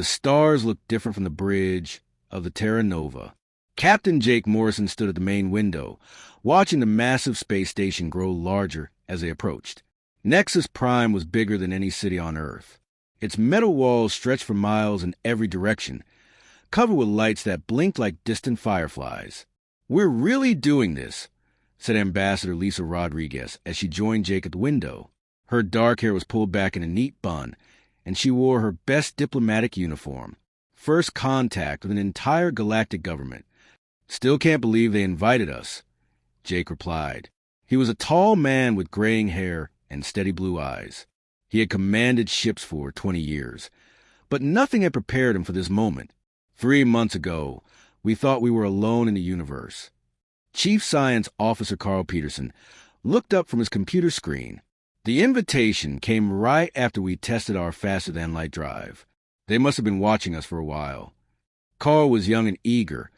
The stars looked different from the bridge of the Terra Nova. Captain Jake Morrison stood at the main window, watching the massive space station grow larger as they approached. Nexus Prime was bigger than any city on Earth. Its metal walls stretched for miles in every direction, covered with lights that blinked like distant fireflies. "We're really doing this," said Ambassador Lisa Rodriguez as she joined Jake at the window. Her dark hair was pulled back in a neat bun, and she wore her best diplomatic uniform. First contact with an entire galactic government. "Still can't believe they invited us," Jake replied. He was a tall man with graying hair and steady blue eyes. He had commanded ships for 20 years, but nothing had prepared him for this moment. 3 months ago, we thought we were alone in the universe. Chief Science Officer Carl Peterson looked up from his computer screen. The invitation came right after we tested our faster-than-light drive. They must have been watching us for a while. Carl was young and eager,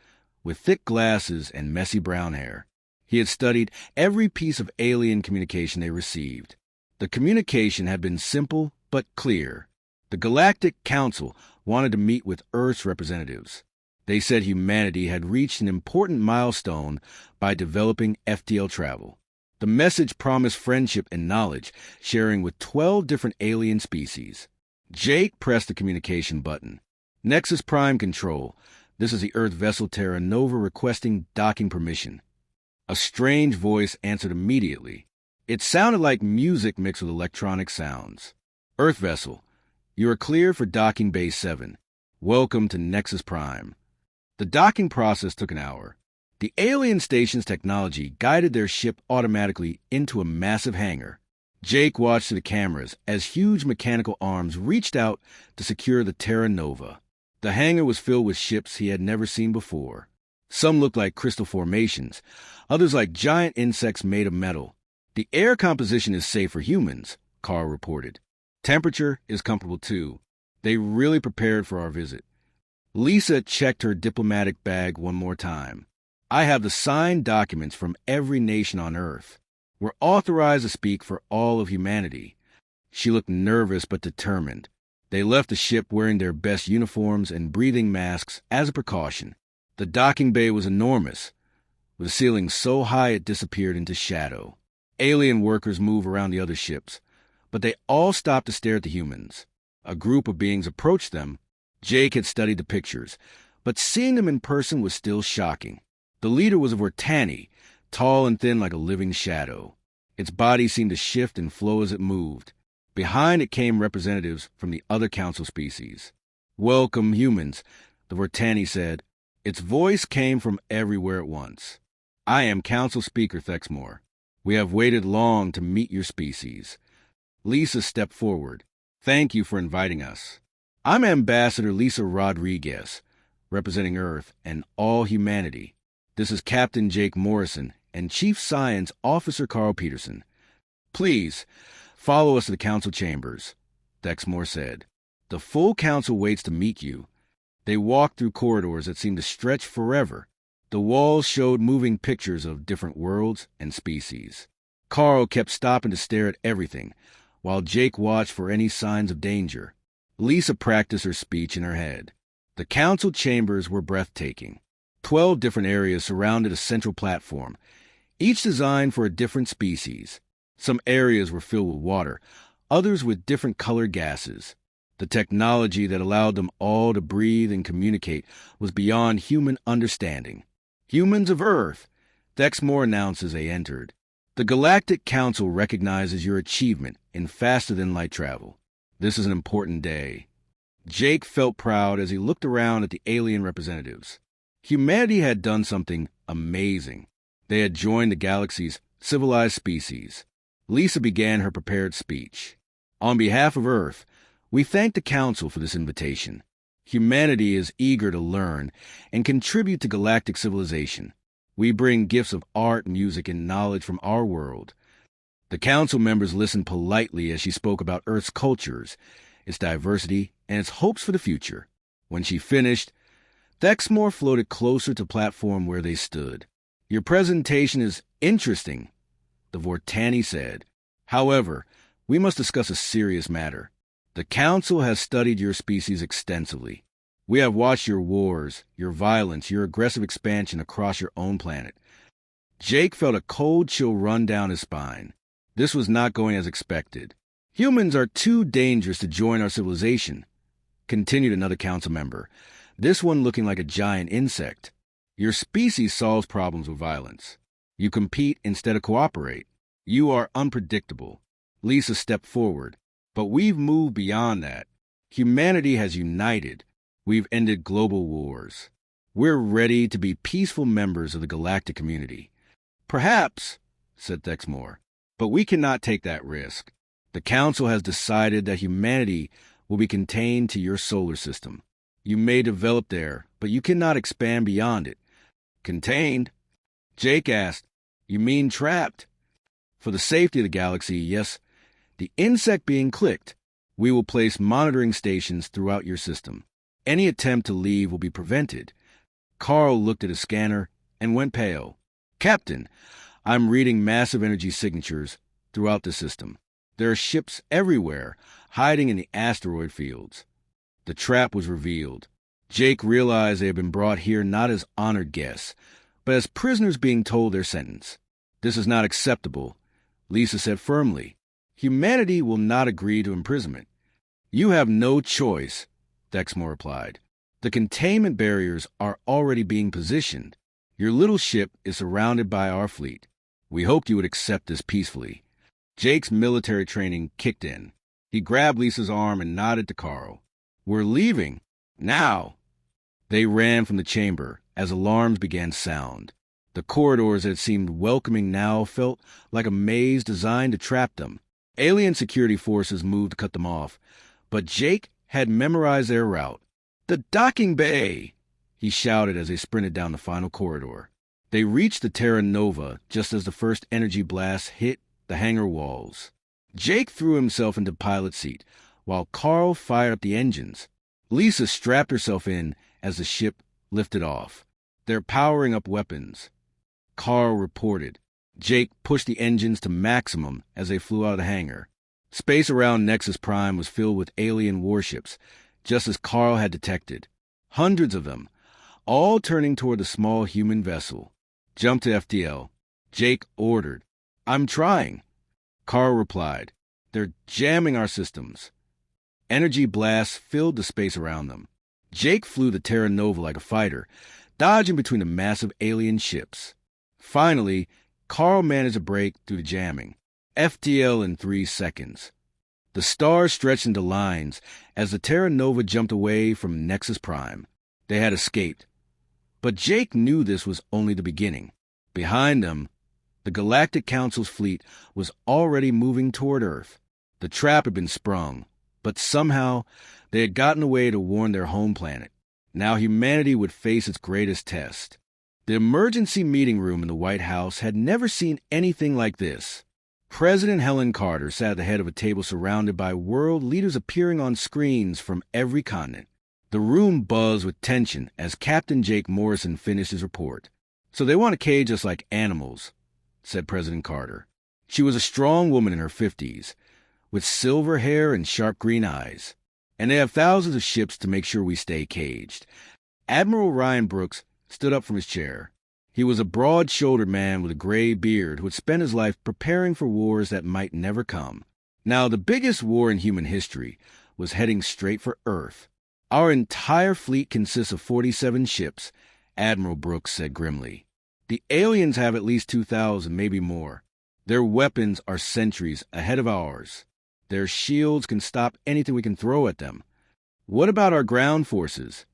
with thick glasses and messy brown hair. He had studied every piece of alien communication they received. The communication had been simple but clear. The Galactic Council wanted to meet with Earth's representatives. They said humanity had reached an important milestone by developing FTL travel. The message promised friendship and knowledge, sharing with 12 different alien species. Jake pressed the communication button. "Nexus Prime Control. This is the Earth vessel Terra Nova requesting docking permission." A strange voice answered immediately. It sounded like music mixed with electronic sounds. "Earth vessel, you are clear for docking Bay 7. Welcome to Nexus Prime." The docking process took an hour. The alien station's technology guided their ship automatically into a massive hangar. Jake watched through the cameras as huge mechanical arms reached out to secure the Terra Nova. The hangar was filled with ships he had never seen before. Some looked like crystal formations, others like giant insects made of metal. "The air composition is safe for humans," Carl reported. "Temperature is comfortable too. They really prepared for our visit." Lisa checked her diplomatic bag one more time. "I have the signed documents from every nation on Earth. We're authorized to speak for all of humanity." She looked nervous but determined. They left the ship wearing their best uniforms and breathing masks as a precaution. The docking bay was enormous, with a ceiling so high it disappeared into shadow. Alien workers moved around the other ships, but they all stopped to stare at the humans. A group of beings approached them. Jake had studied the pictures, but seeing them in person was still shocking. The leader was a Vortani, tall and thin like a living shadow. Its body seemed to shift and flow as it moved. Behind it came representatives from the other council species. "Welcome, humans," the Vortani said. Its voice came from everywhere at once. "I am Council Speaker Thexmore. We have waited long to meet your species." Lisa stepped forward. "Thank you for inviting us. I'm Ambassador Lisa Rodriguez, representing Earth and all humanity. This is Captain Jake Morrison and Chief Science Officer Carl Peterson. Please, follow us to the council chambers," Thexmore said. "The full council waits to meet you." They walked through corridors that seemed to stretch forever. The walls showed moving pictures of different worlds and species. Carl kept stopping to stare at everything, while Jake watched for any signs of danger. Lisa practiced her speech in her head. The council chambers were breathtaking. 12 different areas surrounded a central platform, each designed for a different species. Some areas were filled with water, others with different colored gases. The technology that allowed them all to breathe and communicate was beyond human understanding. "Humans of Earth," Thexmore announced as they entered. "The Galactic Council recognizes your achievement in faster-than-light travel. This is an important day." Jake felt proud as he looked around at the alien representatives. Humanity had done something amazing. They had joined the galaxy's civilized species. Lisa began her prepared speech. "On behalf of Earth, we thank the Council for this invitation. Humanity is eager to learn and contribute to galactic civilization. We bring gifts of art, music, and knowledge from our world." The council members listened politely as she spoke about Earth's cultures, its diversity, and its hopes for the future. When she finished, Thexmore floated closer to the platform where they stood. "Your presentation is interesting," the Vortani said. "However, we must discuss a serious matter. The Council has studied your species extensively. We have watched your wars, your violence, your aggressive expansion across your own planet. Jake felt a cold chill run down his spine. This was not going as expected. Humans are too dangerous to join our civilization, continued another council member, this one looking like a giant insect. Your species solves problems with violence. You compete instead of cooperate. You are unpredictable. Lisa stepped forward. But we've moved beyond that. Humanity has united. We've ended global wars. We're ready to be peaceful members of the galactic community. Perhaps, said Thexmore, but we cannot take that risk. The Council has decided that humanity will be contained to your solar system. You may develop there, but you cannot expand beyond it. Contained? Jake asked, you mean trapped? For the safety of the galaxy, yes. The insect being clicked, we will place monitoring stations throughout your system. Any attempt to leave will be prevented. Carl looked at his scanner and went pale. Captain, I'm reading massive energy signatures throughout the system. There are ships everywhere, hiding in the asteroid fields. The trap was revealed. Jake realized they had been brought here not as honored guests, but as prisoners being told their sentence. This is not acceptable, Lisa said firmly. Humanity will not agree to imprisonment. You have no choice, Thexmore replied. The containment barriers are already being positioned. Your little ship is surrounded by our fleet. We hoped you would accept this peacefully. Jake's military training kicked in. He grabbed Lisa's arm and nodded to Carl. We're leaving. Now. They ran from the chamber as alarms began to sound. The corridors that seemed welcoming now felt like a maze designed to trap them. Alien security forces moved to cut them off, but Jake had memorized their route. The docking bay, he shouted as they sprinted down the final corridor. They reached the Terra Nova just as the first energy blast hit the hangar walls. Jake threw himself into the pilot seat, while Carl fired up the engines. Lisa strapped herself in as the ship lifted off. They're powering up weapons, Carl reported. Jake pushed the engines to maximum as they flew out of the hangar. Space around Nexus Prime was filled with alien warships, just as Carl had detected. Hundreds of them, all turning toward the small human vessel. Jump to FTL, Jake ordered. I'm trying, Carl replied. They're jamming our systems. Energy blasts filled the space around them. Jake flew the Terra Nova like a fighter, dodging between the massive alien ships. Finally, Carl managed to break through the jamming. FTL in 3 seconds. The stars stretched into lines as the Terra Nova jumped away from Nexus Prime. They had escaped. But Jake knew this was only the beginning. Behind them, the Galactic Council's fleet was already moving toward Earth. The trap had been sprung, but somehow they had gotten away to warn their home planet. Now humanity would face its greatest test. The emergency meeting room in the White House had never seen anything like this. President Helen Carter sat at the head of a table surrounded by world leaders appearing on screens from every continent. The room buzzed with tension as Captain Jake Morrison finished his report. So they want to cage us like animals, said President Carter. She was a strong woman in her 50s, with silver hair and sharp green eyes. And they have thousands of ships to make sure we stay caged. Admiral Ryan Brooks stood up from his chair. He was a broad-shouldered man with a gray beard who had spent his life preparing for wars that might never come. Now, the biggest war in human history was heading straight for Earth. Our entire fleet consists of 47 ships, Admiral Brooks said grimly. The aliens have at least 2,000, maybe more. Their weapons are centuries ahead of ours. Their shields can stop anything we can throw at them. What about our ground forces?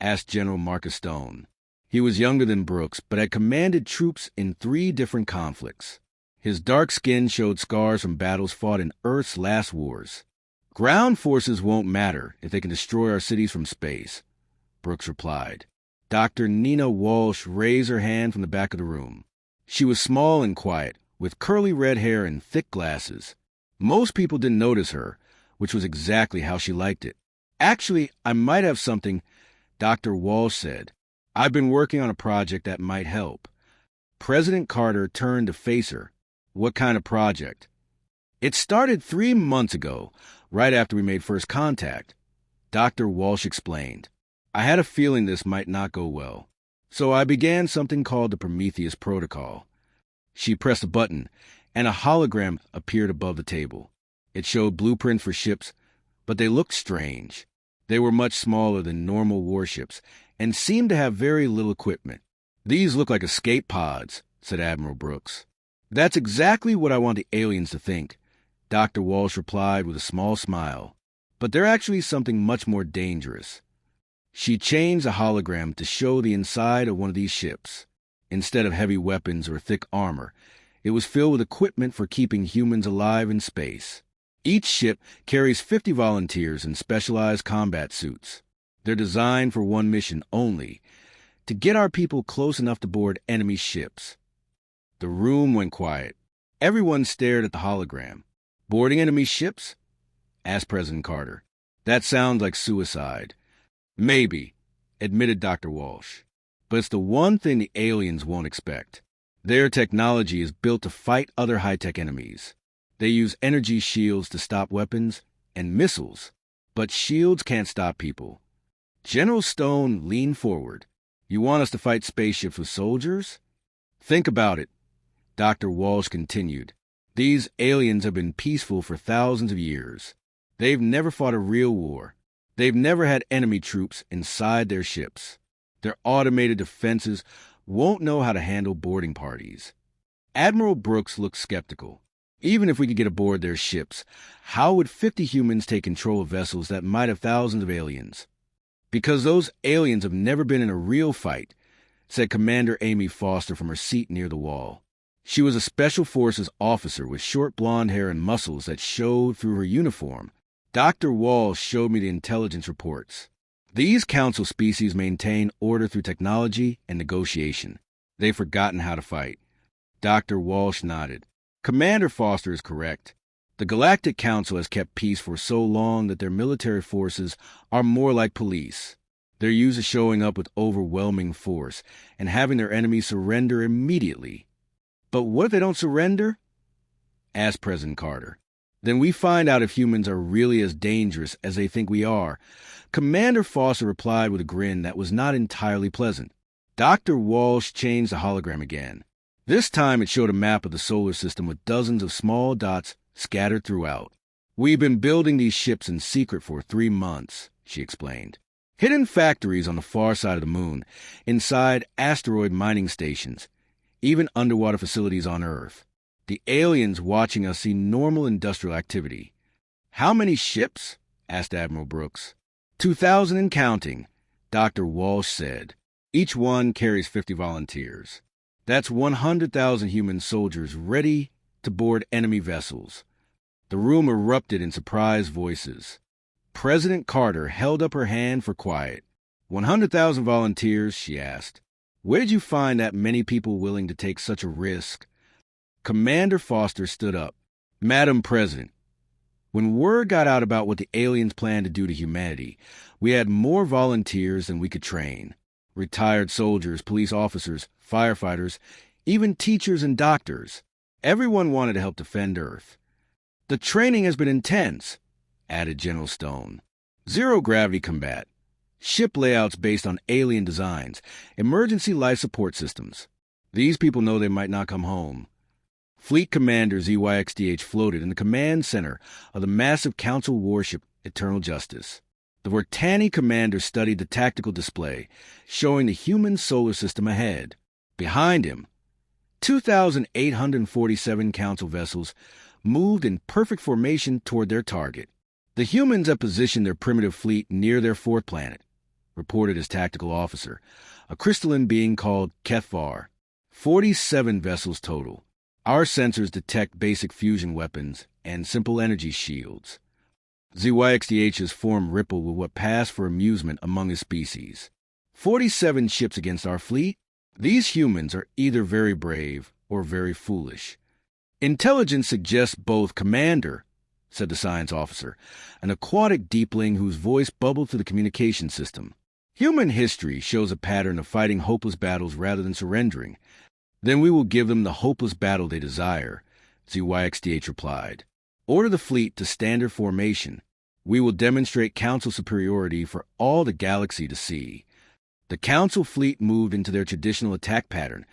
Asked General Marcus Stone. He was younger than Brooks, but had commanded troops in 3 different conflicts. His dark skin showed scars from battles fought in Earth's last wars. Ground forces won't matter if they can destroy our cities from space, Brooks replied. Dr. Nina Walsh raised her hand from the back of the room. She was small and quiet, with curly red hair and thick glasses. Most people didn't notice her, which was exactly how she liked it. Actually, I might have something, Dr. Walsh said. I've been working on a project that might help. President Carter turned to face her. What kind of project? It started 3 months ago, right after we made first contact. Dr. Walsh explained. I had a feeling this might not go well, so I began something called the Prometheus Protocol. She pressed a button, and a hologram appeared above the table. It showed blueprints for ships, but they looked strange. They were much smaller than normal warships and seemed to have very little equipment. These look like escape pods, said Admiral Brooks. That's exactly what I want the aliens to think, Dr. Walsh replied with a small smile. But they're actually something much more dangerous. She changed the hologram to show the inside of one of these ships. Instead of heavy weapons or thick armor, it was filled with equipment for keeping humans alive in space. Each ship carries 50 volunteers in specialized combat suits. They're designed for one mission only, to get our people close enough to board enemy ships. The room went quiet. Everyone stared at the hologram. Boarding enemy ships? Asked President Carter. That sounds like suicide. Maybe, admitted Dr. Walsh. But it's the one thing the aliens won't expect. Their technology is built to fight other high-tech enemies. They use energy shields to stop weapons and missiles, but shields can't stop people. General Stone leaned forward. You want us to fight spaceships with soldiers? Think about it, Dr. Walsh continued. These aliens have been peaceful for thousands of years. They've never fought a real war. They've never had enemy troops inside their ships. Their automated defenses won't know how to handle boarding parties. Admiral Brooks looked skeptical. Even if we could get aboard their ships, how would 50 humans take control of vessels that might have thousands of aliens? Because those aliens have never been in a real fight, said Commander Amy Foster from her seat near the wall. She was a Special Forces officer with short blonde hair and muscles that showed through her uniform. Dr. Walsh showed me the intelligence reports. These council species maintain order through technology and negotiation. They've forgotten how to fight. Dr. Walsh nodded. Commander Foster is correct. The Galactic Council has kept peace for so long that their military forces are more like police. They're used to showing up with overwhelming force and having their enemies surrender immediately. But what if they don't surrender? Asked President Carter. Then we find out if humans are really as dangerous as they think we are. Commander Foster replied with a grin that was not entirely pleasant. Dr. Walsh changed the hologram again. This time it showed a map of the solar system with dozens of small dots scattered throughout. We've been building these ships in secret for 3 months, she explained. Hidden factories on the far side of the moon, inside asteroid mining stations, even underwater facilities on Earth. The aliens watching us see normal industrial activity. How many ships? Asked Admiral Brooks. 2,000 and counting, Dr. Walsh said. Each one carries 50 volunteers. That's 100,000 human soldiers ready to board enemy vessels. The room erupted in surprised voices. President Carter held up her hand for quiet. 100,000 volunteers, she asked. Where did you find that many people willing to take such a risk? Commander Foster stood up. Madam President, when word got out about what the aliens planned to do to humanity, we had more volunteers than we could train. Retired soldiers, police officers, firefighters, even teachers and doctors. Everyone wanted to help defend Earth. The training has been intense, added General Stone. Zero-gravity combat, ship layouts based on alien designs, emergency life support systems. These people know they might not come home. Fleet Commander ZYXDH floated in the command center of the massive Council warship Eternal Justice. The Vortani commander studied the tactical display, showing the human solar system ahead. Behind him, 2,847 Council vessels moved in perfect formation toward their target. The humans have positioned their primitive fleet near their fourth planet, reported his tactical officer, a crystalline being called Kethvar. 47 vessels total. Our sensors detect basic fusion weapons and simple energy shields. ZYXDH's form rippled with what passed for amusement among his species. 47 ships against our fleet? These humans are either very brave or very foolish. Intelligence suggests both, Commander, said the science officer, an aquatic deepling whose voice bubbled through the communication system. Human history shows a pattern of fighting hopeless battles rather than surrendering. Then we will give them the hopeless battle they desire, ZYXDH replied. Order the fleet to standard formation. We will demonstrate Council superiority for all the galaxy to see. The Council fleet moved into their traditional attack pattern,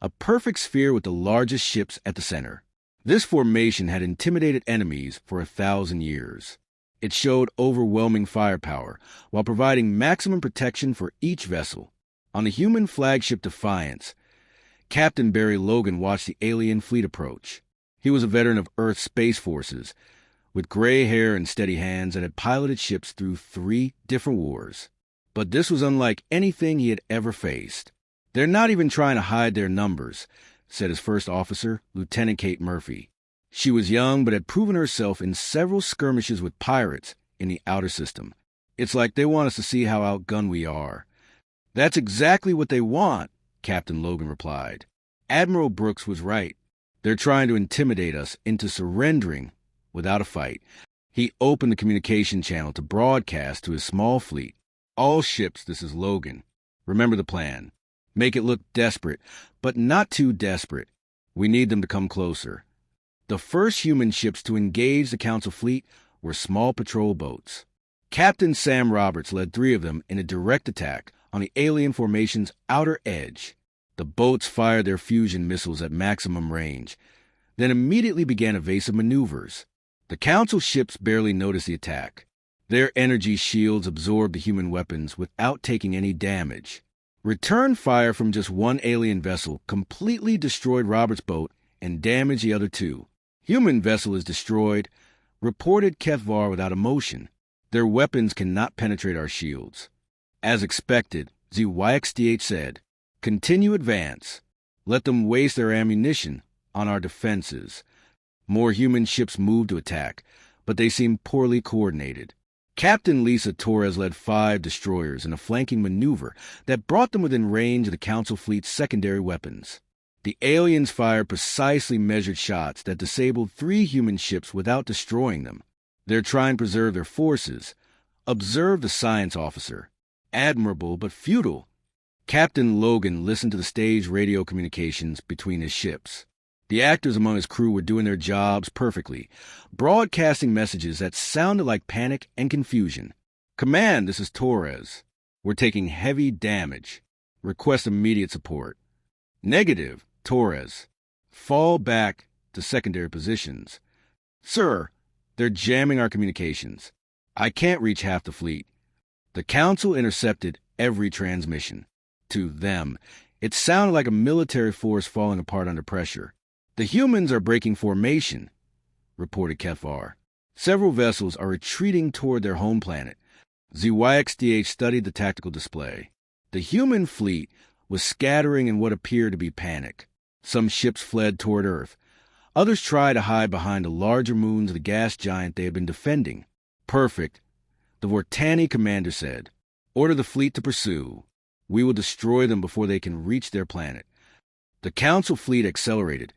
a perfect sphere with the largest ships at the center. This formation had intimidated enemies for 1,000 years. It showed overwhelming firepower, while providing maximum protection for each vessel. On the human flagship Defiance, Captain Barry Logan watched the alien fleet approach. He was a veteran of Earth's space forces, with gray hair and steady hands, and had piloted ships through 3 different wars. But this was unlike anything he had ever faced. "They're not even trying to hide their numbers," said his first officer, Lieutenant Kate Murphy. She was young, but had proven herself in several skirmishes with pirates in the outer system. "It's like they want us to see how outgunned we are." "That's exactly what they want," Captain Logan replied. Admiral Brooks was right. "They're trying to intimidate us into surrendering without a fight." He opened the communication channel to broadcast to his small fleet. "All ships, this is Logan. Remember the plan. Make it look desperate, but not too desperate. We need them to come closer." The first human ships to engage the Council fleet were small patrol boats. Captain Sam Roberts led 3 of them in a direct attack on the alien formation's outer edge. The boats fired their fusion missiles at maximum range, then immediately began evasive maneuvers. The Council ships barely noticed the attack. Their energy shields absorbed the human weapons without taking any damage. Return fire from just one alien vessel completely destroyed Roberts' boat and damaged the other 2. "Human vessel is destroyed," reported Kethvar without emotion. "Their weapons cannot penetrate our shields." As expected, ZYXDH said, "Continue advance. Let them waste their ammunition on our defenses." More human ships moved to attack, but they seemed poorly coordinated. Captain Lisa Torres led 5 destroyers in a flanking maneuver that brought them within range of the Council fleet's secondary weapons. The aliens fired precisely measured shots that disabled 3 human ships without destroying them. "They're trying to preserve their forces," observed the science officer. "Admirable, but futile." Captain Logan listened to the stage radio communications between his ships. The actors among his crew were doing their jobs perfectly, broadcasting messages that sounded like panic and confusion. "Command, this is Torres. We're taking heavy damage. Request immediate support." "Negative, Torres. Fall back to secondary positions." "Sir, they're jamming our communications. I can't reach half the fleet." The Council intercepted every transmission. To them, it sounded like a military force falling apart under pressure. "The humans are breaking formation," reported Kethvar. "Several vessels are retreating toward their home planet." ZYXDH studied the tactical display. The human fleet was scattering in what appeared to be panic. Some ships fled toward Earth. Others tried to hide behind the larger moons of the gas giant they had been defending. "Perfect," the Vortani commander said. "Order the fleet to pursue. We will destroy them before they can reach their planet." The Council fleet accelerated,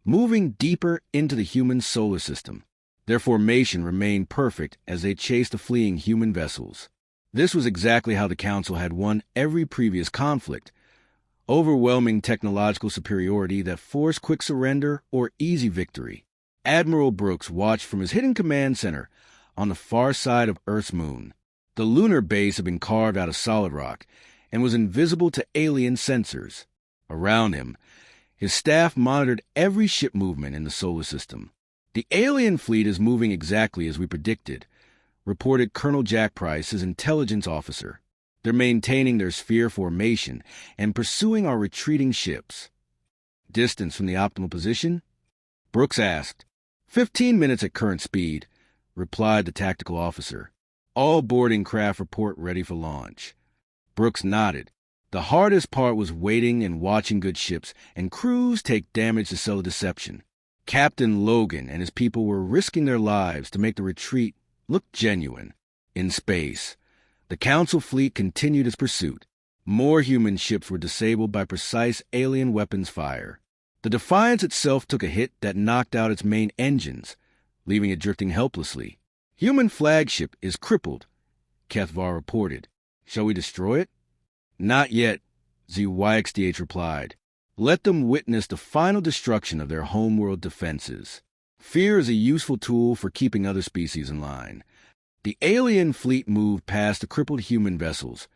moving deeper into the human solar system. Their formation remained perfect as they chased the fleeing human vessels. This was exactly how the Council had won every previous conflict. Overwhelming technological superiority that forced quick surrender or easy victory. Admiral Brooks watched from his hidden command center on the far side of Earth's moon. The lunar base had been carved out of solid rock and was invisible to alien sensors. Around him, his staff monitored every ship movement in the solar system. "The alien fleet is moving exactly as we predicted," reported Colonel Jack Price, his intelligence officer. "They're maintaining their sphere formation and pursuing our retreating ships." "Distance from the optimal position?" Brooks asked. 15 minutes at current speed," replied the tactical officer. "All boarding craft report ready for launch." Brooks nodded. The hardest part was waiting and watching good ships and crews take damage to sell a deception. Captain Logan and his people were risking their lives to make the retreat look genuine. In space, the Council fleet continued its pursuit. More human ships were disabled by precise alien weapons fire. The Defiance itself took a hit that knocked out its main engines, leaving it drifting helplessly. "Human flagship is crippled," Kethvar reported. "Shall we destroy it?" "Not yet," ZYXDH replied. "Let them witness the final destruction of their homeworld defenses." Fear is a useful tool for keeping other species in line. The alien fleet moved past the crippled human vessels.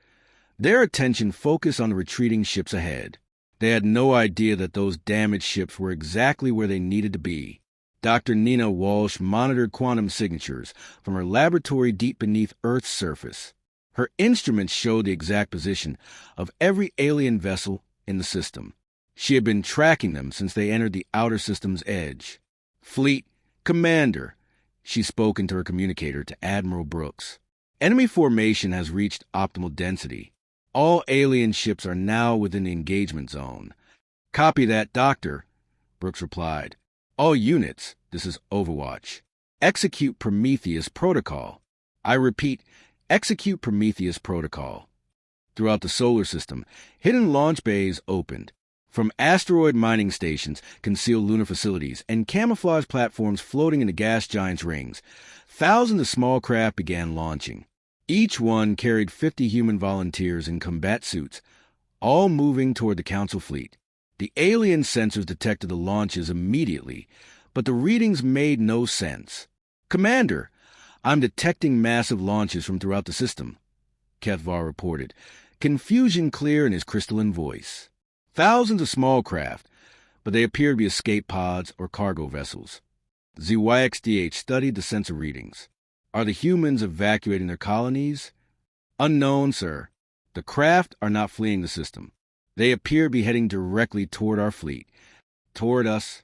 Their attention focused on the retreating ships ahead. They had no idea that those damaged ships were exactly where they needed to be. Dr. Nina Walsh monitored quantum signatures from her laboratory deep beneath Earth's surface. Her instruments showed the exact position of every alien vessel in the system. She had been tracking them since they entered the outer system's edge. "Fleet Commander," she spoke into her communicator to Admiral Brooks. "Enemy formation has reached optimal density. All alien ships are now within the engagement zone." "Copy that, Doctor," Brooks replied. "All units, this is Overwatch. Execute Prometheus Protocol. I repeat, execute Prometheus Protocol." Throughout the solar system, hidden launch bays opened. From asteroid mining stations, concealed lunar facilities, and camouflage platforms floating in the gas giants' rings, thousands of small craft began launching. Each one carried 50 human volunteers in combat suits, all moving toward the Council fleet. The alien sensors detected the launches immediately, but the readings made no sense. "Commander, I'm detecting massive launches from throughout the system," Kethvar reported, confusion clear in his crystalline voice. Thousands of small craft, but they appeared to be escape pods or cargo vessels. ZYXDH studied the sensor readings. "Are the humans evacuating their colonies?" "Unknown, sir. The craft are not fleeing the system. They appear to be heading directly toward our fleet. Toward us."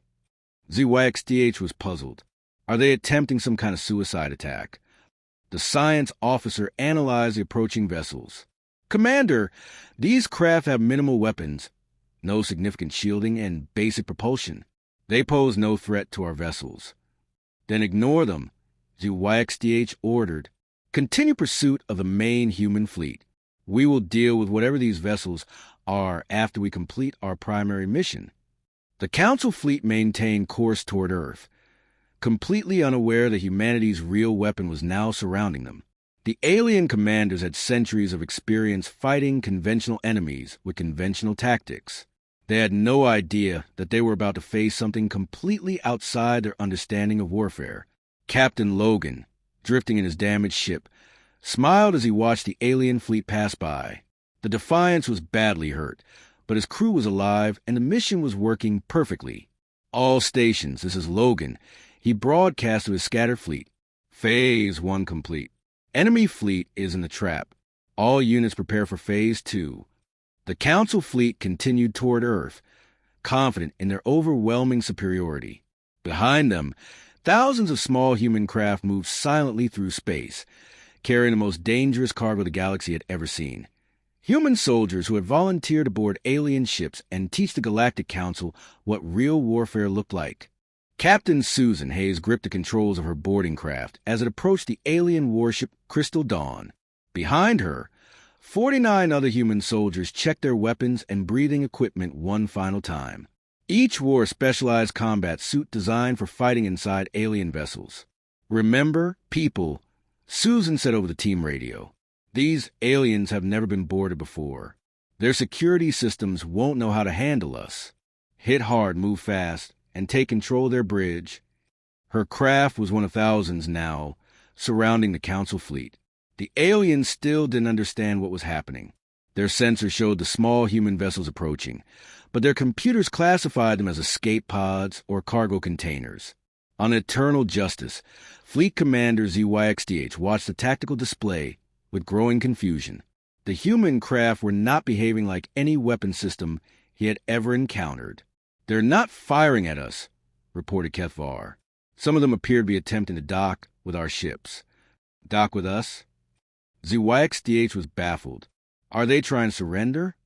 ZYXDH was puzzled. "Are they attempting some kind of suicide attack?" The science officer analyzed the approaching vessels. "Commander, these craft have minimal weapons, no significant shielding, and basic propulsion. They pose no threat to our vessels." "Then ignore them," ZYXDH ordered. "Continue pursuit of the main human fleet. We will deal with whatever these vessels are after we complete our primary mission." The Council fleet maintained course toward Earth, completely unaware that humanity's real weapon was now surrounding them. The alien commanders had centuries of experience fighting conventional enemies with conventional tactics. They had no idea that they were about to face something completely outside their understanding of warfare. Captain Logan, drifting in his damaged ship, smiled as he watched the alien fleet pass by. The Defiance was badly hurt, but his crew was alive and the mission was working perfectly. "All stations, this is Logan." He broadcast to his scattered fleet. "Phase 1 complete. Enemy fleet is in the trap. All units prepare for Phase 2. The Council fleet continued toward Earth, confident in their overwhelming superiority. Behind them, thousands of small human craft moved silently through space, carrying the most dangerous cargo the galaxy had ever seen. Human soldiers who had volunteered aboard alien ships and teach the Galactic Council what real warfare looked like. Captain Susan Hayes gripped the controls of her boarding craft as it approached the alien warship Crystal Dawn. Behind her, 49 other human soldiers checked their weapons and breathing equipment one final time. Each wore a specialized combat suit designed for fighting inside alien vessels. "Remember, people," Susan said over the team radio. "These aliens have never been boarded before. Their security systems won't know how to handle us. Hit hard, move fast, and take control of their bridge." Her craft was one of thousands now, surrounding the Council fleet. The aliens still didn't understand what was happening. Their sensors showed the small human vessels approaching, but their computers classified them as escape pods or cargo containers. On Eternal Justice, Fleet Commander ZYXDH watched the tactical display with growing confusion. The human craft were not behaving like any weapon system he had ever encountered. "They're not firing at us," reported Kethvar. "Some of them appear to be attempting to dock with our ships." "Dock with us?" ZYXDH was baffled. "Are they trying to surrender?"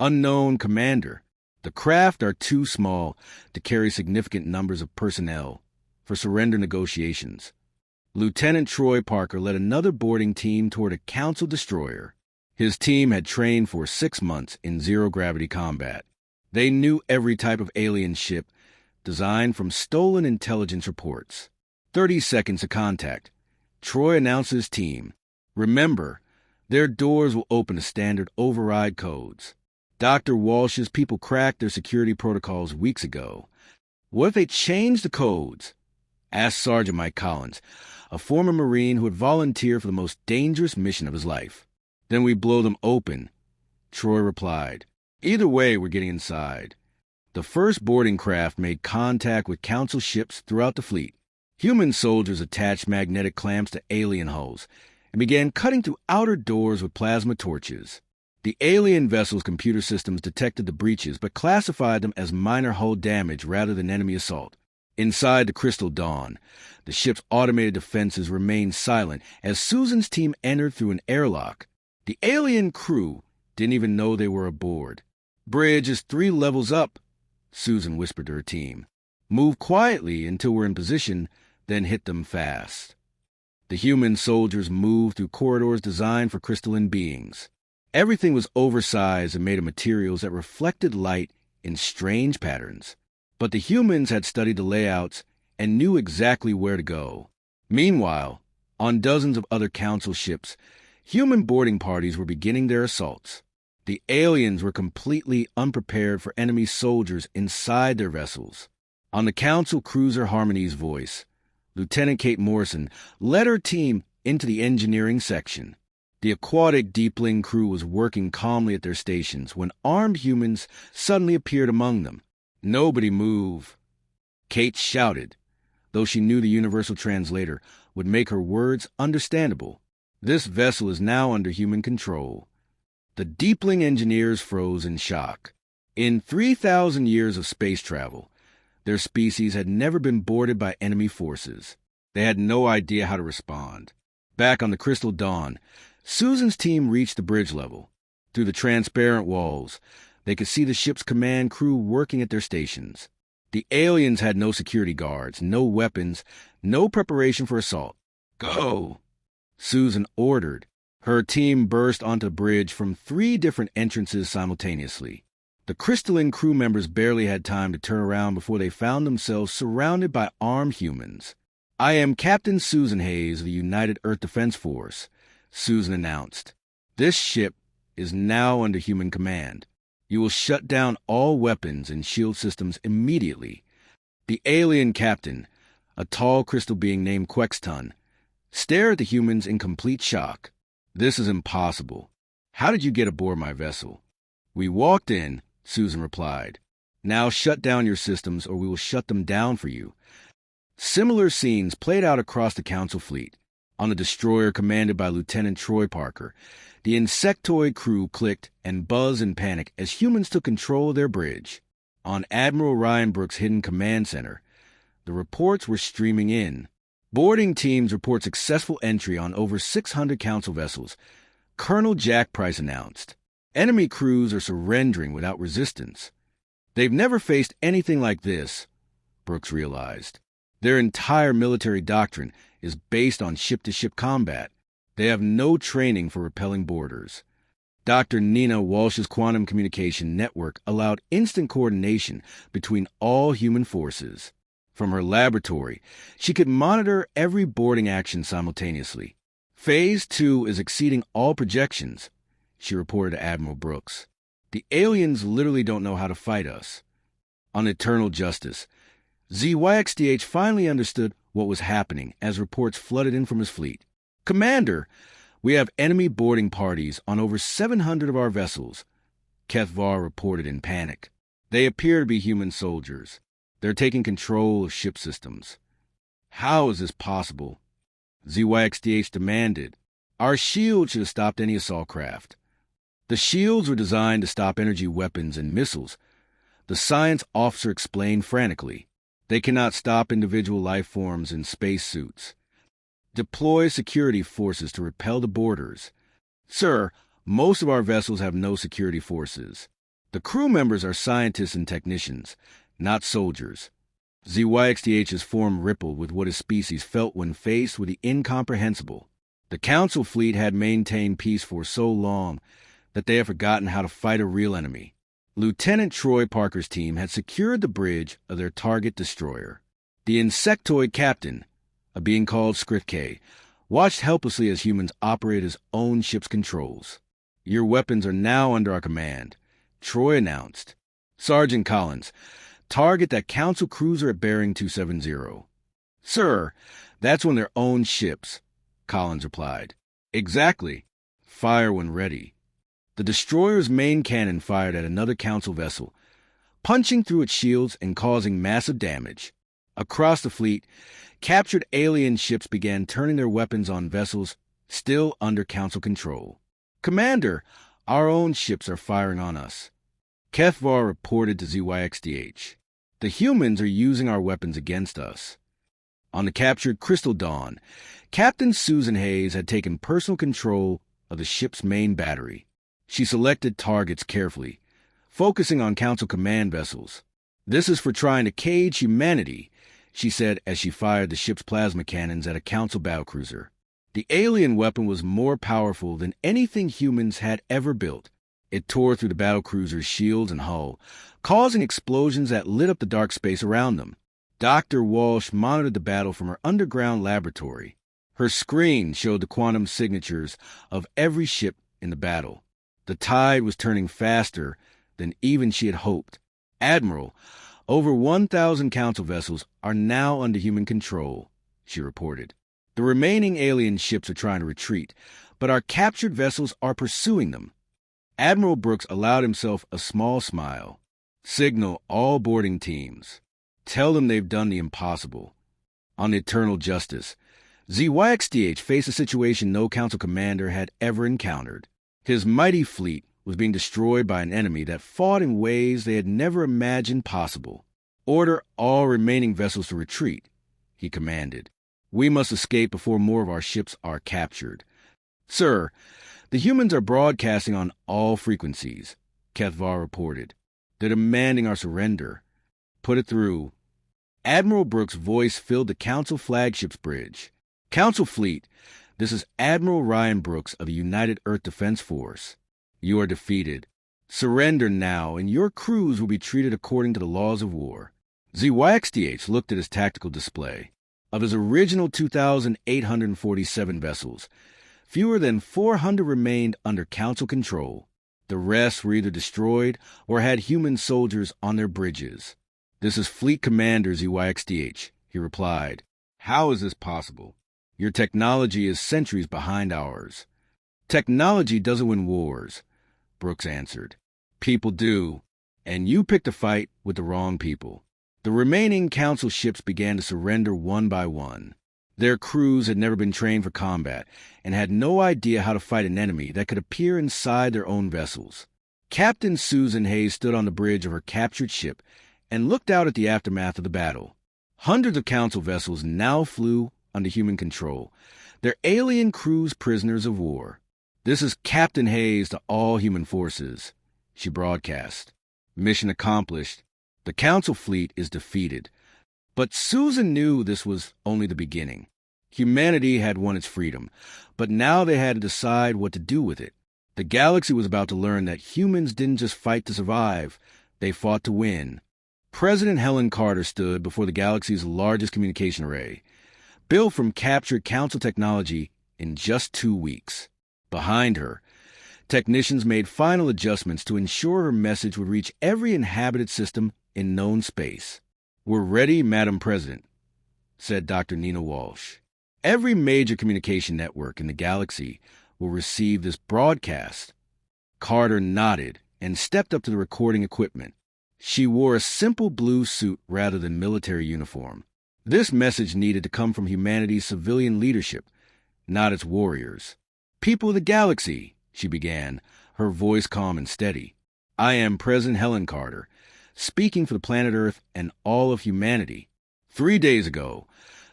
"Unknown, Commander. The craft are too small to carry significant numbers of personnel for surrender negotiations." Lieutenant Troy Parker led another boarding team toward a Council destroyer. His team had trained for 6 months in zero-gravity combat. They knew every type of alien ship, designed from stolen intelligence reports. 30 seconds to contact. Troy announced his team. "Remember, their doors will open to standard override codes. Dr. Walsh's people cracked their security protocols weeks ago. What if they change the codes?" asked Sergeant Mike Collins, a former Marine who had volunteered for the most dangerous mission of his life. Then we blow them open, Troy replied. Either way, we're getting inside. The first boarding craft made contact with Council ships throughout the fleet. Human soldiers attached magnetic clamps to alien hulls and began cutting through outer doors with plasma torches. The alien vessel's computer systems detected the breaches but classified them as minor hull damage rather than enemy assault. Inside the Crystal Dawn, the ship's automated defenses remained silent as Susan's team entered through an airlock. The alien crew didn't even know they were aboard. "Bridge is 3 levels up," Susan whispered to her team. "Move quietly until we're in position, then hit them fast." The human soldiers moved through corridors designed for crystalline beings. Everything was oversized and made of materials that reflected light in strange patterns. But the humans had studied the layouts and knew exactly where to go. Meanwhile, on dozens of other Council ships, human boarding parties were beginning their assaults. The aliens were completely unprepared for enemy soldiers inside their vessels. On the Council cruiser Harmony's voice, Lieutenant Kate Morrison led her team into the engineering section. The aquatic Deepling crew was working calmly at their stations when armed humans suddenly appeared among them. "Nobody move," Kate shouted, though she knew the universal translator would make her words understandable. This vessel is now under human control. The Deepling engineers froze in shock. In 3,000 years of space travel, their species had never been boarded by enemy forces. They had no idea how to respond. Back on the Crystal Dawn, Susan's team reached the bridge level. Through the transparent walls, they could see the ship's command crew working at their stations. The aliens had no security guards, no weapons, no preparation for assault. "Go!" Susan ordered. Her team burst onto the bridge from 3 different entrances simultaneously. The crystalline crew members barely had time to turn around before they found themselves surrounded by armed humans. "I am Captain Susan Hayes of the United Earth Defense Force," Susan announced. "This ship is now under human command. You will shut down all weapons and shield systems immediately." The alien captain, a tall crystal being named Quexton, stared at the humans in complete shock. "This is impossible. How did you get aboard my vessel?" "We walked in," Susan replied. "Now shut down your systems or we will shut them down for you." Similar scenes played out across the Council fleet. On the destroyer commanded by Lieutenant Troy Parker, the insectoid crew clicked and buzzed in panic as humans took control of their bridge. On Admiral Ryan Brooks' hidden command center, the reports were streaming in. Boarding teams report successful entry on over 600 Council vessels. Colonel Jack Price announced. Enemy crews are surrendering without resistance. They've never faced anything like this, Brooks realized. Their entire military doctrine is based on ship-to-ship combat. They have no training for repelling boarders. Dr. Nina Walsh's quantum communication network allowed instant coordination between all human forces. From her laboratory, she could monitor every boarding action simultaneously. "Phase 2 is exceeding all projections," she reported to Admiral Brooks. "The aliens literally don't know how to fight us." On Eternal Justice, ZYXDH finally understood what was happening as reports flooded in from his fleet. "Commander, we have enemy boarding parties on over 700 of our vessels," Kethvar reported in panic. "They appear to be human soldiers. They're taking control of ship systems." "How is this possible?" ZYXDH demanded. "Our shields should have stopped any assault craft." "The shields were designed to stop energy weapons and missiles," the science officer explained frantically. "They cannot stop individual life forms in spacesuits. Deploy security forces to repel the boarders." "Sir, most of our vessels have no security forces. The crew members are scientists and technicians, not soldiers." ZYXDH's form rippled with what his species felt when faced with the incomprehensible. The Council fleet had maintained peace for so long that they had forgotten how to fight a real enemy. Lieutenant Troy Parker's team had secured the bridge of their target destroyer. The insectoid captain, a being called Skritke, watched helplessly as humans operated his own ship's controls. "Your weapons are now under our command," Troy announced. "Sergeant Collins, target that Council cruiser at bearing 270. Sir, that's on their own ships, Collins replied. Exactly. Fire when ready. The destroyer's main cannon fired at another Council vessel, punching through its shields and causing massive damage. Across the fleet, captured alien ships began turning their weapons on vessels still under Council control. Commander, our own ships are firing on us. Kethvar reported to ZYXDH. The humans are using our weapons against us. On the captured Crystal Dawn, Captain Susan Hayes had taken personal control of the ship's main battery. She selected targets carefully, focusing on Council command vessels. This is for trying to cage humanity, she said as she fired the ship's plasma cannons at a Council battlecruiser. The alien weapon was more powerful than anything humans had ever built. It tore through the battlecruiser's shields and hull, causing explosions that lit up the dark space around them. Dr. Walsh monitored the battle from her underground laboratory. Her screen showed the quantum signatures of every ship in the battle. The tide was turning faster than even she had hoped. Admiral, over 1,000 Council vessels are now under human control, she reported. The remaining alien ships are trying to retreat, but our captured vessels are pursuing them. Admiral Brooks allowed himself a small smile. Signal all boarding teams. Tell them they've done the impossible. On Eternal Justice, ZYXDH faced a situation no Council commander had ever encountered. His mighty fleet was being destroyed by an enemy that fought in ways they had never imagined possible. Order all remaining vessels to retreat, he commanded. We must escape before more of our ships are captured. Sir, the humans are broadcasting on all frequencies, Kethvar reported. They're demanding our surrender. Put it through. Admiral Brooks' voice filled the Council flagship's bridge. Council fleet, this is Admiral Ryan Brooks of the United Earth Defense Force. You are defeated. Surrender now, and your crews will be treated according to the laws of war. ZYXDH looked at his tactical display. Of his original 2,847 vessels, fewer than 400 remained under Council control. The rest were either destroyed or had human soldiers on their bridges. This is Fleet Commander ZYXDH, he replied. How is this possible? Your technology is centuries behind ours. Technology doesn't win wars, Brooks answered. People do, and you picked a fight with the wrong people. The remaining Council ships began to surrender one by one. Their crews had never been trained for combat and had no idea how to fight an enemy that could appear inside their own vessels. Captain Susan Hayes stood on the bridge of her captured ship and looked out at the aftermath of the battle. Hundreds of Council vessels now flew under human control, their alien crews prisoners of war. This is Captain Hayes to all human forces, she broadcast. Mission accomplished. The Council fleet is defeated. But Susan knew this was only the beginning. Humanity had won its freedom, but now they had to decide what to do with it. The galaxy was about to learn that humans didn't just fight to survive, they fought to win. President Helen Carter stood before the galaxy's largest communication array, built from captured Council technology in just 2 weeks. Behind her, technicians made final adjustments to ensure her message would reach every inhabited system in known space. We're ready, Madam President, said Dr. Nina Walsh. Every major communication network in the galaxy will receive this broadcast. Carter nodded and stepped up to the recording equipment. She wore a simple blue suit rather than military uniform. This message needed to come from humanity's civilian leadership, not its warriors. People of the galaxy, she began, her voice calm and steady. I am President Helen Carter, speaking for the planet Earth and all of humanity. 3 days ago,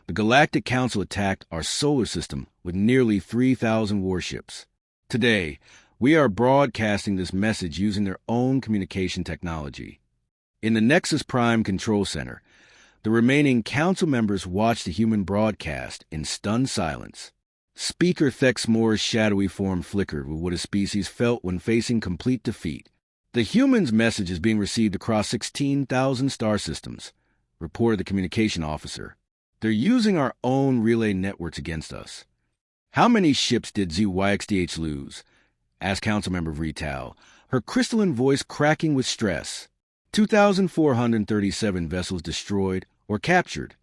the Galactic Council attacked our solar system with nearly 3,000 warships. Today, we are broadcasting this message using their own communication technology. In the Nexus Prime Control Center, the remaining Council members watched the human broadcast in stunned silence. Speaker Thexmore's shadowy form flickered with what his species felt when facing complete defeat. The human's message is being received across 16,000 star systems, reported the communication officer. They're using our own relay networks against us. How many ships did ZYXDH lose? Asked Councilmember Vretal, her crystalline voice cracking with stress. 2,437 vessels destroyed or captured,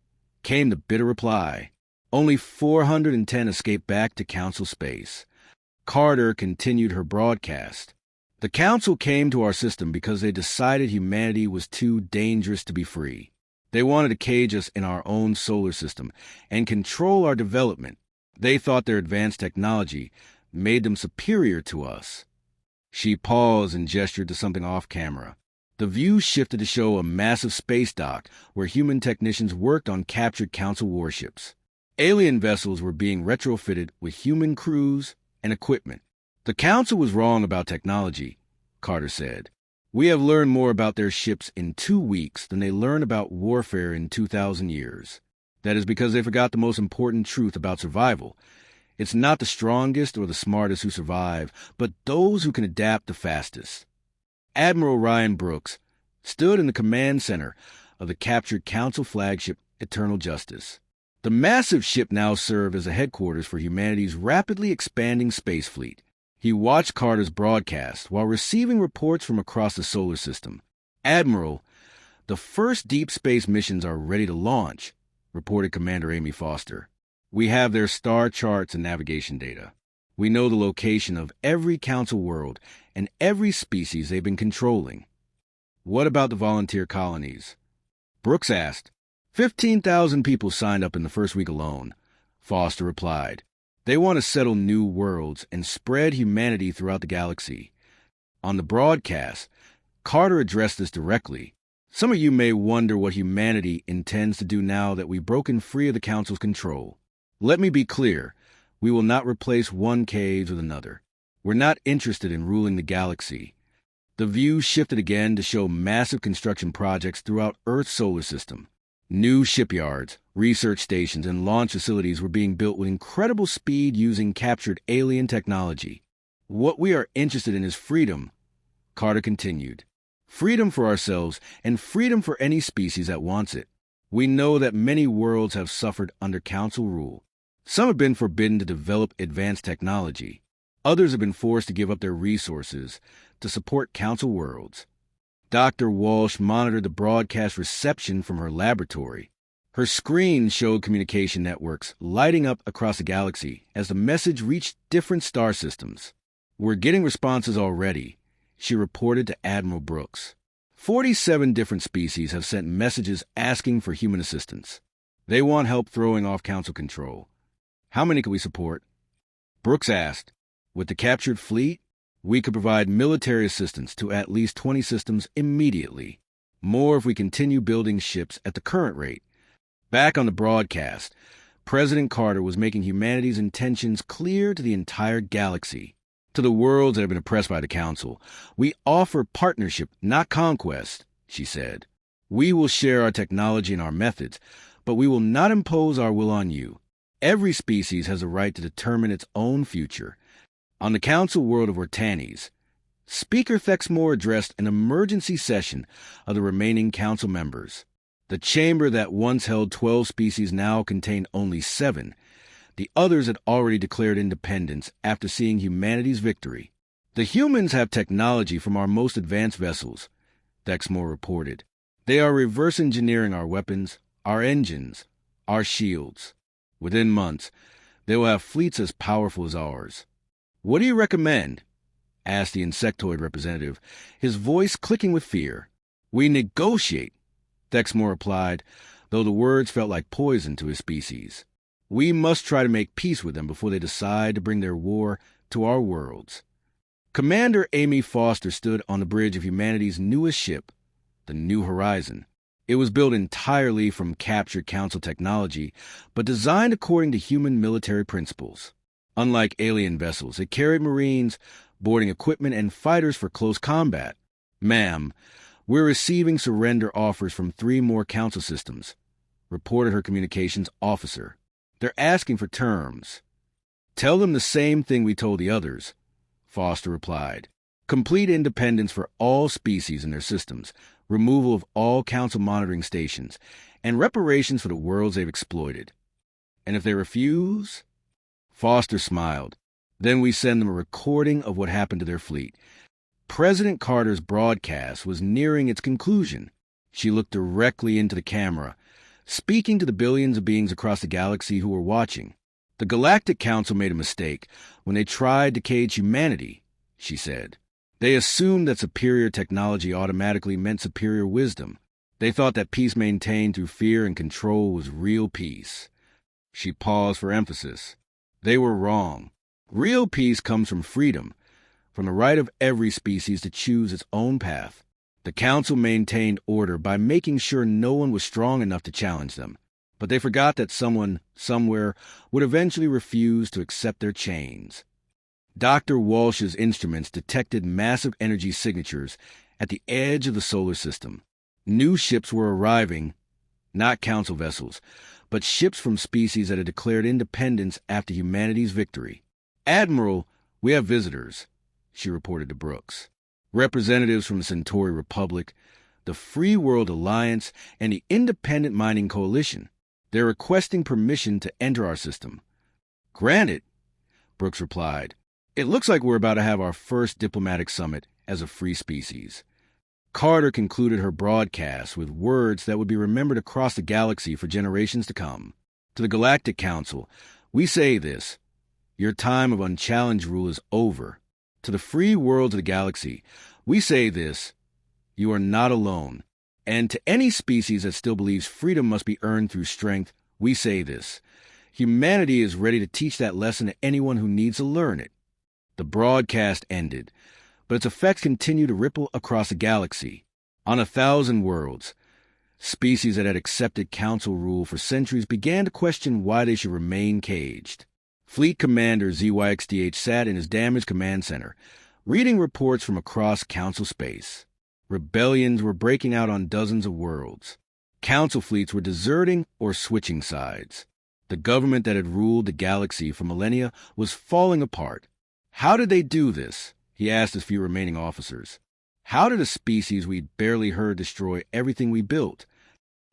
came the bitter reply. Only 410 escaped back to Council space. Carter continued her broadcast. The Council came to our system because they decided humanity was too dangerous to be free. They wanted to cage us in our own solar system and control our development. They thought their advanced technology made them superior to us. She paused and gestured to something off camera. The view shifted to show a massive space dock where human technicians worked on captured Council warships. Alien vessels were being retrofitted with human crews and equipment. The Council was wrong about technology, Carter said. We have learned more about their ships in 2 weeks than they learned about warfare in 2,000 years. That is because they forgot the most important truth about survival. It's not the strongest or the smartest who survive, but those who can adapt the fastest. Admiral Ryan Brooks stood in the command center of the captured Council flagship Eternal Justice. The massive ship now served as a headquarters for humanity's rapidly expanding space fleet. He watched Carter's broadcast while receiving reports from across the solar system. Admiral, the first deep space missions are ready to launch, reported Commander Amy Foster. We have their star charts and navigation data. We know the location of every Council world and every species they've been controlling. What about the volunteer colonies? Brooks asked. 15,000 people signed up in the first week alone, Foster replied. They want to settle new worlds and spread humanity throughout the galaxy. On the broadcast, Carter addressed this directly. Some of you may wonder what humanity intends to do now that we've broken free of the Council's control. Let me be clear. We will not replace one cage with another. We're not interested in ruling the galaxy. The view shifted again to show massive construction projects throughout Earth's solar system. New shipyards, research stations, and launch facilities were being built with incredible speed using captured alien technology. What we are interested in is freedom, Carter continued. Freedom for ourselves and freedom for any species that wants it. We know that many worlds have suffered under Council rule. Some have been forbidden to develop advanced technology. Others have been forced to give up their resources to support Council worlds. Dr. Walsh monitored the broadcast reception from her laboratory. Her screen showed communication networks lighting up across the galaxy as the message reached different star systems. We're getting responses already, she reported to Admiral Brooks. 47 different species have sent messages asking for human assistance. They want help throwing off Council control. How many can we support? Brooks asked. With the captured fleet, we could provide military assistance to at least 20 systems immediately. More if we continue building ships at the current rate. Back on the broadcast, President Carter was making humanity's intentions clear to the entire galaxy. To the worlds that have been oppressed by the Council, we offer partnership, not conquest, she said. We will share our technology and our methods, but we will not impose our will on you. Every species has a right to determine its own future. On the Council world of Ortanes, Speaker Thexmore addressed an emergency session of the remaining Council members. The chamber that once held 12 species now contained only 7. The others had already declared independence after seeing humanity's victory. The humans have technology from our most advanced vessels, Thexmore reported. They are reverse engineering our weapons, our engines, our shields. Within months, they will have fleets as powerful as ours. What do you recommend? Asked the insectoid representative, his voice clicking with fear. We negotiate, Thexmore replied, though the words felt like poison to his species. We must try to make peace with them before they decide to bring their war to our worlds. Commander Amy Foster stood on the bridge of humanity's newest ship, the New Horizon. It was built entirely from captured Council technology, but designed according to human military principles. Unlike alien vessels, it carried Marines, boarding equipment, and fighters for close combat. Ma'am, we're receiving surrender offers from 3 more Council systems, reported her communications officer. They're asking for terms. Tell them the same thing we told the others, Foster replied. Complete independence for all species in their systems, removal of all Council monitoring stations, and reparations for the worlds they've exploited. And if they refuse? Foster smiled. Then we send them a recording of what happened to their fleet. President Carter's broadcast was nearing its conclusion. She looked directly into the camera, speaking to the billions of beings across the galaxy who were watching. The Galactic Council made a mistake when they tried to cage humanity, she said. They assumed that superior technology automatically meant superior wisdom. They thought that peace maintained through fear and control was real peace. She paused for emphasis. They were wrong. Real peace comes from freedom, from the right of every species to choose its own path. The Council maintained order by making sure no one was strong enough to challenge them, but they forgot that someone, somewhere, would eventually refuse to accept their chains. Dr. Walsh's instruments detected massive energy signatures at the edge of the solar system. New ships were arriving, not Council vessels, but ships from species that had declared independence after humanity's victory. "Admiral, we have visitors," she reported to Brooks. "Representatives from the Centauri Republic, the Free World Alliance, and the Independent Mining Coalition. They're requesting permission to enter our system." "Granted," Brooks replied. "It looks like we're about to have our first diplomatic summit as a free species." Carter concluded her broadcast with words that would be remembered across the galaxy for generations to come. "To the Galactic Council, we say this. Your time of unchallenged rule is over. To the free worlds of the galaxy, we say this. You are not alone. And to any species that still believes freedom must be earned through strength, we say this. Humanity is ready to teach that lesson to anyone who needs to learn it." The broadcast ended, but its effects continued to ripple across the galaxy. On 1,000 worlds, species that had accepted Council rule for centuries began to question why they should remain caged. Fleet Commander ZYXDH sat in his damaged command center, reading reports from across Council space. Rebellions were breaking out on dozens of worlds. Council fleets were deserting or switching sides. The government that had ruled the galaxy for millennia was falling apart. How did they do this? He asked his few remaining officers. How did a species we'd barely heard destroy everything we built?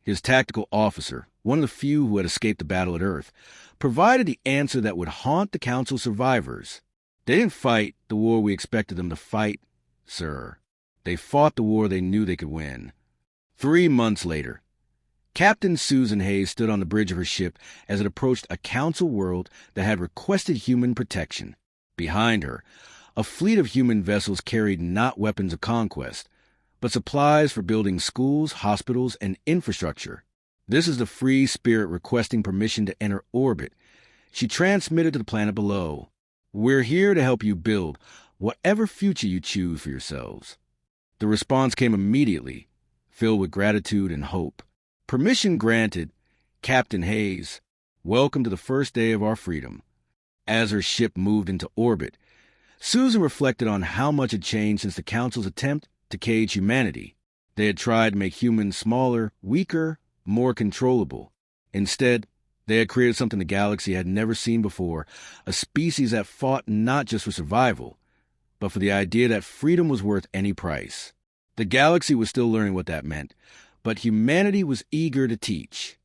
His tactical officer, one of the few who had escaped the battle at Earth, provided the answer that would haunt the Council survivors. They didn't fight the war we expected them to fight, sir. They fought the war they knew they could win. 3 months later, Captain Susan Hayes stood on the bridge of her ship as it approached a Council world that had requested human protection. Behind her, a fleet of human vessels carried not weapons of conquest, but supplies for building schools, hospitals, and infrastructure. "This is the free spirit requesting permission to enter orbit," she transmitted to the planet below. "We're here to help you build whatever future you choose for yourselves." The response came immediately, filled with gratitude and hope. "Permission granted, Captain Hayes. Welcome to the first day of our freedom." As her ship moved into orbit, Susan reflected on how much had changed since the Council's attempt to cage humanity. They had tried to make humans smaller, weaker, more controllable. Instead, they had created something the galaxy had never seen before, a species that fought not just for survival, but for the idea that freedom was worth any price. The galaxy was still learning what that meant, but humanity was eager to teach.